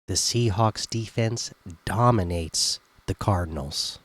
The Seahawks defense dominates the Cardinals.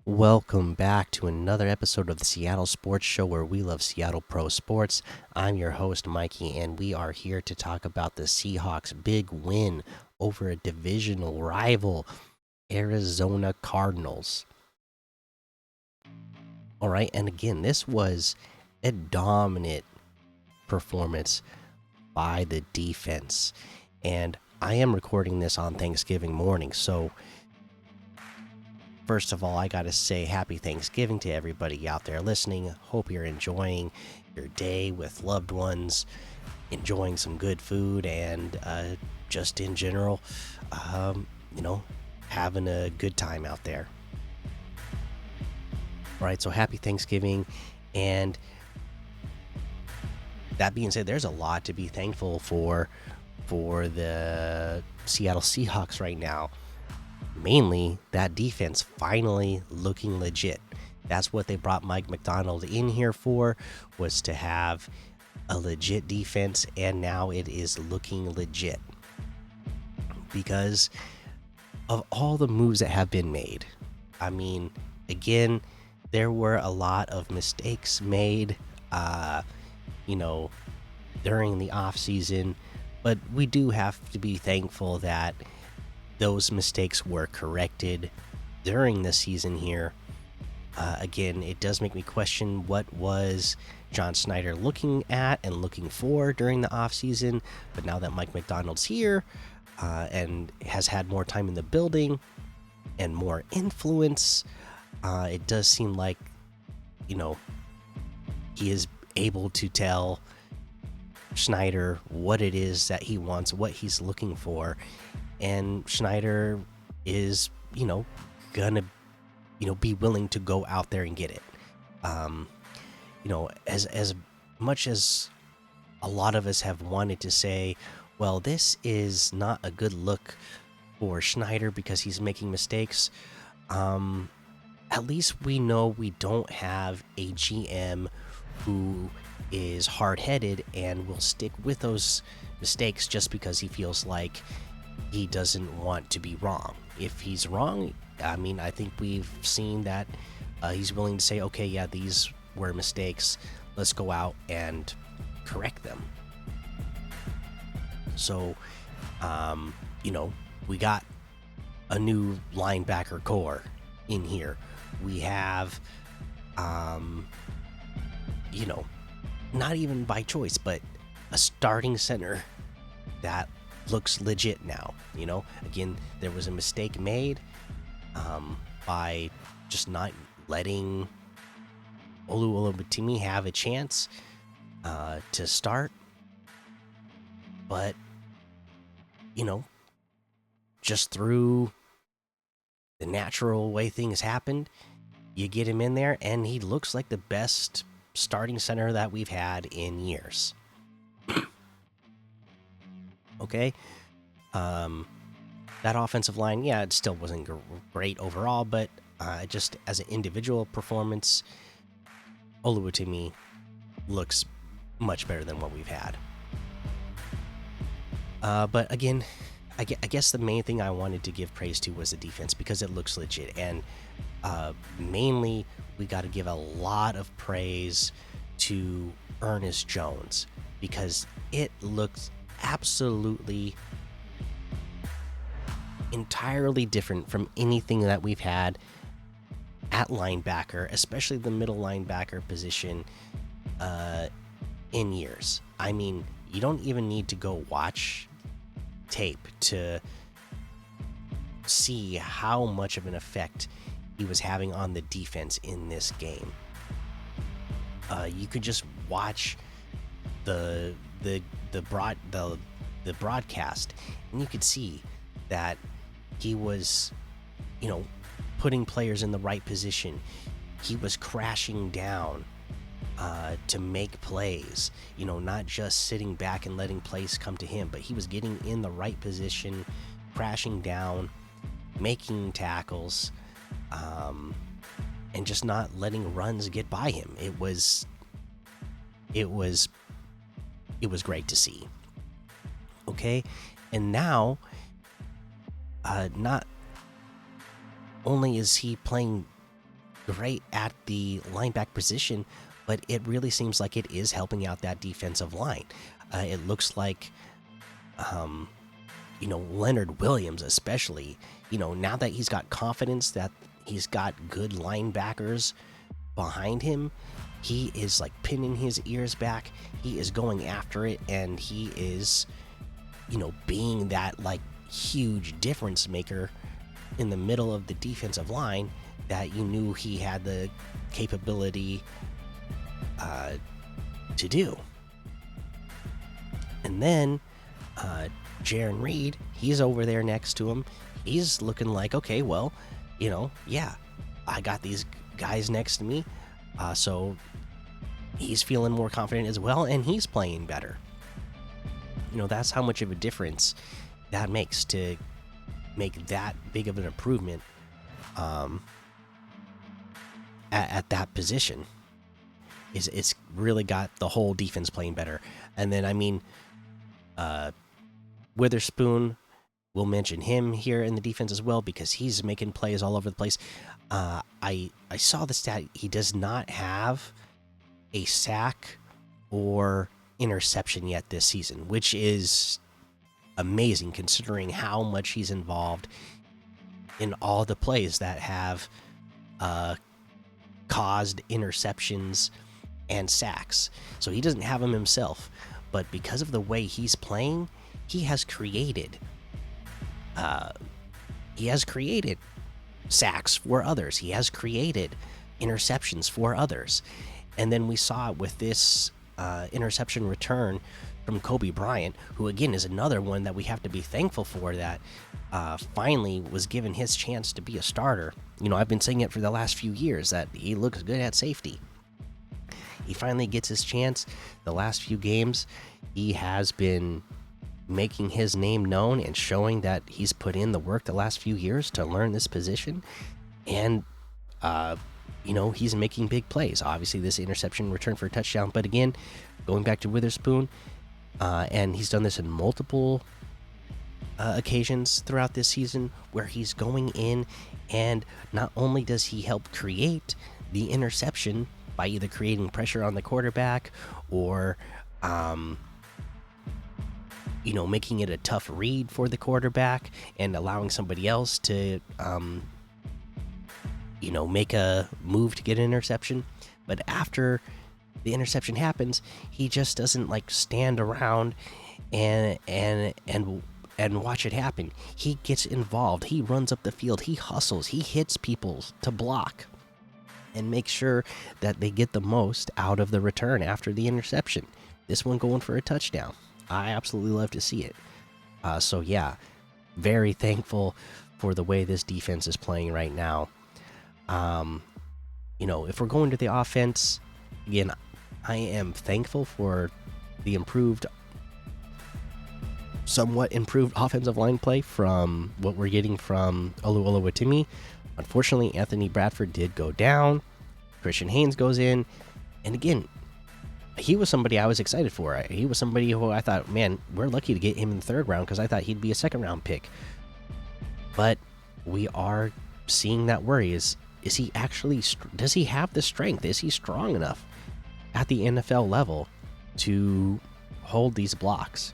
Welcome back to another episode of the Seattle Sports Show where we love Seattle Pro Sports. I'm your host, Mikey, and we are here to talk about the Seahawks' big win over a divisional rival, Arizona Cardinals. All right, and again, this was a dominant performance by the defense. And I am recording this on Thanksgiving morning, so first of all, I got to say happy Thanksgiving to everybody out there listening. Hope you're enjoying your day with loved ones, enjoying some good food, and just in general, having a good time out there. All right, so happy Thanksgiving. And that being said, there's a lot to be thankful for the Seattle Seahawks right now. Mainly that defense finally looking legit. That's what they brought Mike McDonald in here for, was to have a legit defense, and now it is looking legit because of all the moves that have been made. I mean, again, there were a lot of mistakes made during the offseason, but we do have to be thankful that those mistakes were corrected during the season here. Again, it does make me question what was John Schneider looking at and looking for during the offseason. But now that Mike McDonald's here and has had more time in the building and more influence, it does seem like, he is able to tell Schneider what it is that he wants, what he's looking for. And Schneider is, gonna, be willing to go out there and get it. As much as a lot of us have wanted to say, well, this is not a good look for Schneider because he's making mistakes. At least we know we don't have a GM who is hard-headed and will stick with those mistakes just because he feels like he doesn't want to be wrong. If he's wrong, I think we've seen that he's willing to say, okay, yeah, these were mistakes. Let's go out and correct them. So, we got a new linebacker core in here. We have, not even by choice, but a starting center that looks legit now. Again, there was a mistake made by just not letting Oluwatimi have a chance to start. But just through the natural way things happened, you get him in there and he looks like the best starting center that we've had in years. Okay, that offensive line, yeah, it still wasn't great overall, but just as an individual performance, Oluwatimi looks much better than what we've had. But again, I guess the main thing I wanted to give praise to was the defense because it looks legit, and mainly we got to give a lot of praise to Ernest Jones because it looks absolutely entirely different from anything that we've had at linebacker, especially the middle linebacker position in years. You don't even need to go watch tape to see how much of an effect he was having on the defense in this game. You could just watch the broadcast, and you could see that he was, putting players in the right position. He was crashing down to make plays, not just sitting back and letting plays come to him, but he was getting in the right position, crashing down, making tackles, and just not letting runs get by him. It was it was great to see. Okay, and now, not only is he playing great at the linebacker position, but it really seems like it is helping out that defensive line. It looks like, Leonard Williams, especially, now that he's got confidence that he's got good linebackers behind him, he is like pinning his ears back. He is going after it, and he is, being that like huge difference maker in the middle of the defensive line that you knew he had the capability to do. And then Jaron Reed, he's over there next to him. He's looking like, okay, well, yeah, I got these guys next to me. So he's feeling more confident as well, and he's playing better. That's how much of a difference that makes to make that big of an improvement at that position. It's really got the whole defense playing better. And then, Witherspoon, we'll mention him here in the defense as well because he's making plays all over the place. I saw the stat. He does not have a sack or interception yet this season, which is amazing considering how much he's involved in all the plays that have caused interceptions and sacks. So he doesn't have them himself, but because of the way he's playing, he has created sacks for others. He has created interceptions for others. And then we saw it with this interception return from Kobe Bryant, who again is another one that we have to be thankful for, that finally was given his chance to be a starter. I've been saying it for the last few years that he looks good at safety. He finally gets his chance. The last few games, he has been making his name known and showing that he's put in the work the last few years to learn this position. And, he's making big plays. Obviously, this interception return for a touchdown. But again, going back to Witherspoon, and he's done this in multiple occasions throughout this season where he's going in, and not only does he help create the interception by either creating pressure on the quarterback or making it a tough read for the quarterback and allowing somebody else to make a move to get an interception. But after the interception happens, he just doesn't like stand around and watch it happen. He gets involved. He runs up the field. He hustles. He hits people to block and make sure that they get the most out of the return after the interception. This one going for a touchdown. I absolutely love to see it. So yeah, very thankful for the way this defense is playing right now. If we're going to the offense, again, I am thankful for the somewhat improved offensive line play from what we're getting from Oluwatimi. Unfortunately, Anthony Bradford did go down. Christian Haynes goes in. And again, he was somebody I was excited for. He was somebody who I thought, man, we're lucky to get him in the third round because I thought he'd be a second-round pick. But we are seeing that worry. Is he actually, does he have the strength? Is he strong enough at the NFL level to hold these blocks?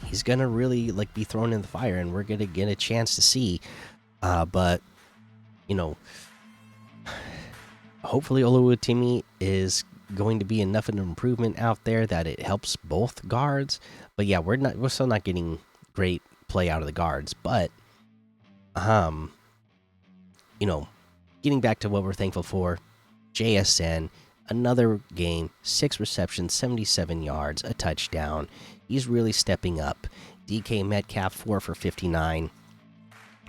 He's gonna really like be thrown in the fire, and we're gonna get a chance to see. But hopefully Oluwatimi is going to be enough of an improvement out there that it helps both guards. But yeah, we're still not getting great play out of the guards. But getting back to what we're thankful for, JSN, another game, 6 receptions, 77 yards, a touchdown. He's really stepping up. DK Metcalf, 4 for 59.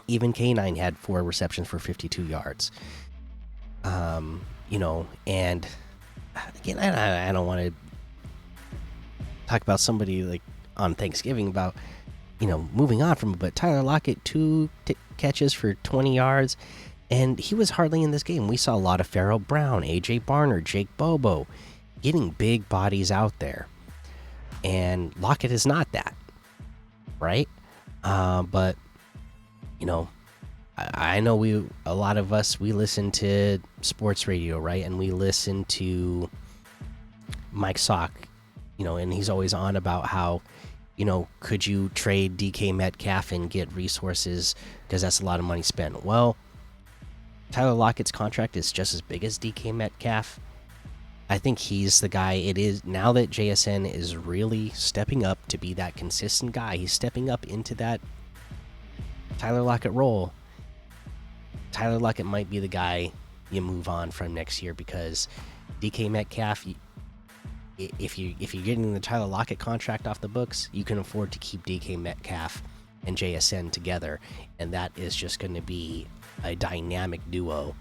Even K9 had 4 receptions for 52 yards. And again, I don't want to talk about somebody like on Thanksgiving about, moving on from it, but Tyler Lockett, two catches for 20 yards, and he was hardly in this game. We saw a lot of Farrell Brown, AJ Barner, Jake Bobo getting big bodies out there, and Lockett is not that, right? But you know, I know a lot of us, we listen to sports radio, right? And we listen to Mike Sock, and he's always on about how, could you trade DK Metcalf and get resources, because that's a lot of money spent. Well, Tyler Lockett's contract is just as big as DK Metcalf. I think he's the guy. It is now that JSN is really stepping up to be that consistent guy. He's stepping up into that Tyler Lockett role. Tyler Lockett might be the guy you move on from next year, because DK Metcalf, if you're getting the Tyler Lockett contract off the books, you can afford to keep DK Metcalf and JSN together, and that is just going to be a dynamic duo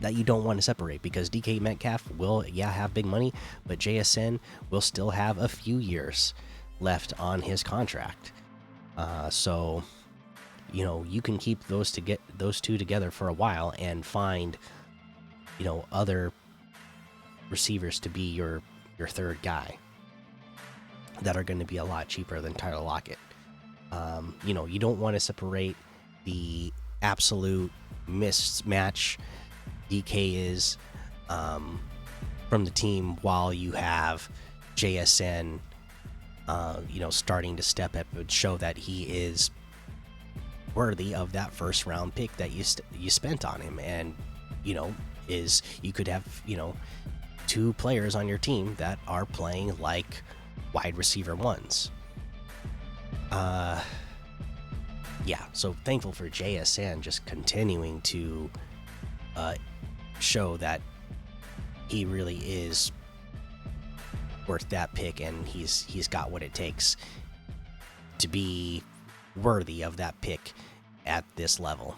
that you don't want to separate, because DK Metcalf will have big money, but JSN will still have a few years left on his contract. So you can keep those two together for a while and find other receivers to be your third guy that are going to be a lot cheaper than Tyler Lockett. You don't want to separate the absolute mismatch DK is from the team while you have JSN starting to step up and show that he is worthy of that first round pick that you spent on him. And you could have two players on your team that are playing like wide receiver ones. So thankful for JSN just continuing to show that he really is worth that pick, and he's got what it takes to be worthy of that pick at this level.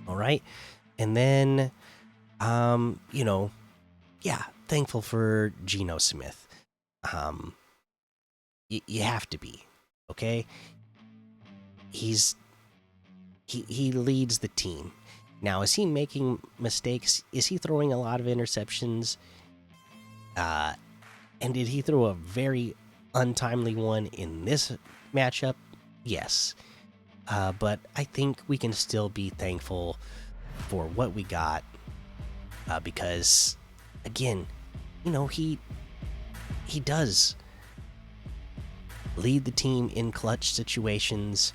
All right. And then thankful for Geno Smith. You have to be, okay? He leads the team. Now, is he making mistakes? Is he throwing a lot of interceptions? And did he throw a very untimely one in this matchup? Yes. But I think we can still be thankful for what we got, because, again, he does lead the team in clutch situations,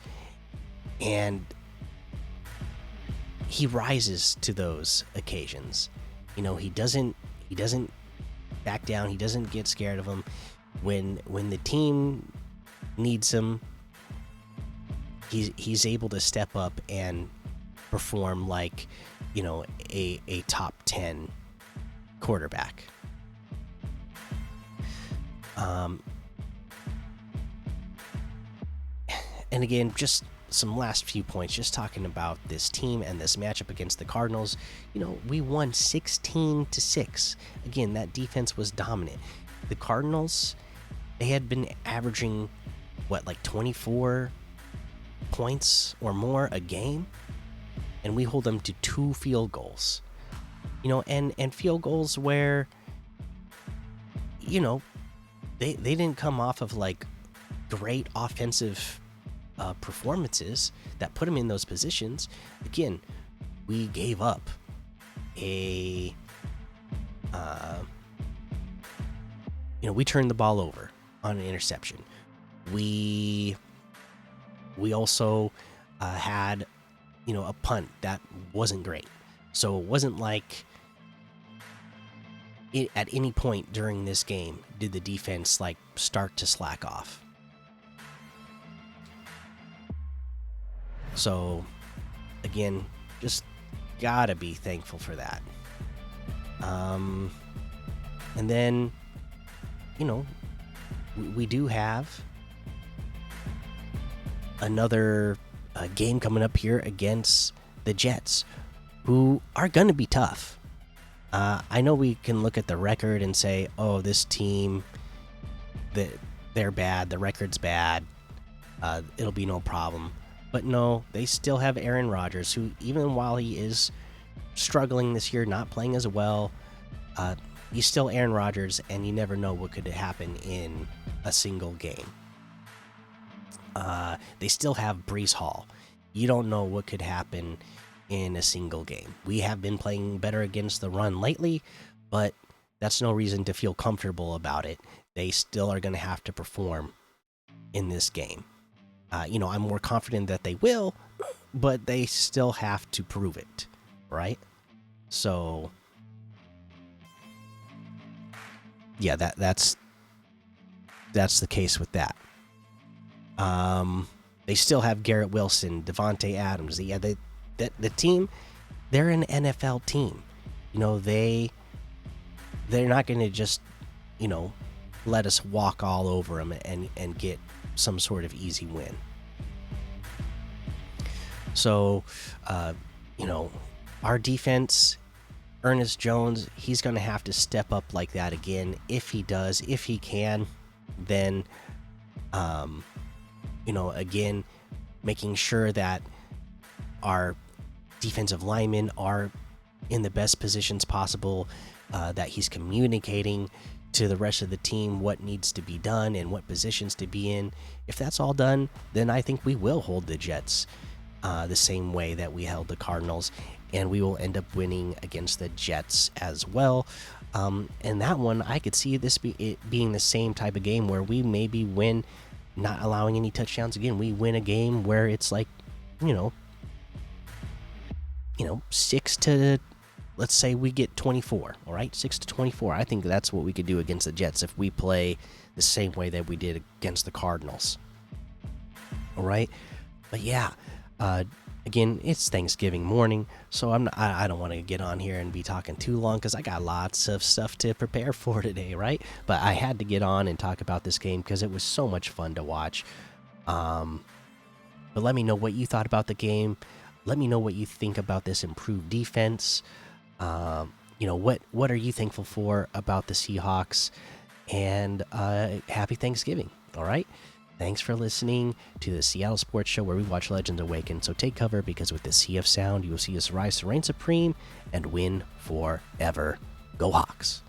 and he rises to those occasions. He doesn't back down. He doesn't get scared of them. When the team needs him, he's able to step up and perform like a top 10 quarterback. And again, just some last few points, just talking about this team and this matchup against the Cardinals. We won 16-6. Again, that defense was dominant. The Cardinals, they had been averaging like 24 points or more a game, and we hold them to 2 field goals. And field goals where they didn't come off of like great offensive performances that put them in those positions. Again, we gave up we turned the ball over on an interception. We also had a punt that wasn't great. So it wasn't like at any point during this game did the defense like start to slack off. So again, just gotta be thankful for that. And then we do have another game coming up here against the Jets, who are going to be tough. I know we can look at the record and say, oh, this team, they're bad, the record's bad, it'll be no problem. But no, they still have Aaron Rodgers, who, even while he is struggling this year, not playing as well, uh, he's still Aaron Rodgers, and you never know what could happen in a single game. They still have Brees Hall. You don't know what could happen in a single game. We have been playing better against the run lately, but that's no reason to feel comfortable about it. They still are going to have to perform in this game. I'm more confident that they will, but they still have to prove it, right? So, yeah, that's the case with that. They still have Garrett Wilson, Devontae Adams. Yeah, the team, they're an NFL team. They're not going to just, let us walk all over them and get some sort of easy win. So, our defense, Ernest Jones, he's going to have to step up like that again. If he does, if he can, then, again, making sure that our defensive linemen are in the best positions possible, that he's communicating to the rest of the team what needs to be done and what positions to be in. If that's all done, then I think we will hold the Jets the same way that we held the Cardinals, and we will end up winning against the Jets as well. And that one, I could see it being the same type of game where we maybe win, not allowing any touchdowns again. We win a game where it's like, 6 to, let's say we get 24, all right? 6 to 24. I think that's what we could do against the Jets if we play the same way that we did against the Cardinals. All right? But yeah, again, it's Thanksgiving morning, so I don't want to get on here and be talking too long because I got lots of stuff to prepare for today, right? But I had to get on and talk about this game because it was so much fun to watch. But let me know what you thought about the game. Let me know what you think about this improved defense. What are you thankful for about the Seahawks? And happy Thanksgiving. All right. Thanks for listening to the Seattle Sports Show, where we watch legends awaken. So take cover, because with the Sea of Sound, you will see us rise to reign supreme and win forever. Go Hawks.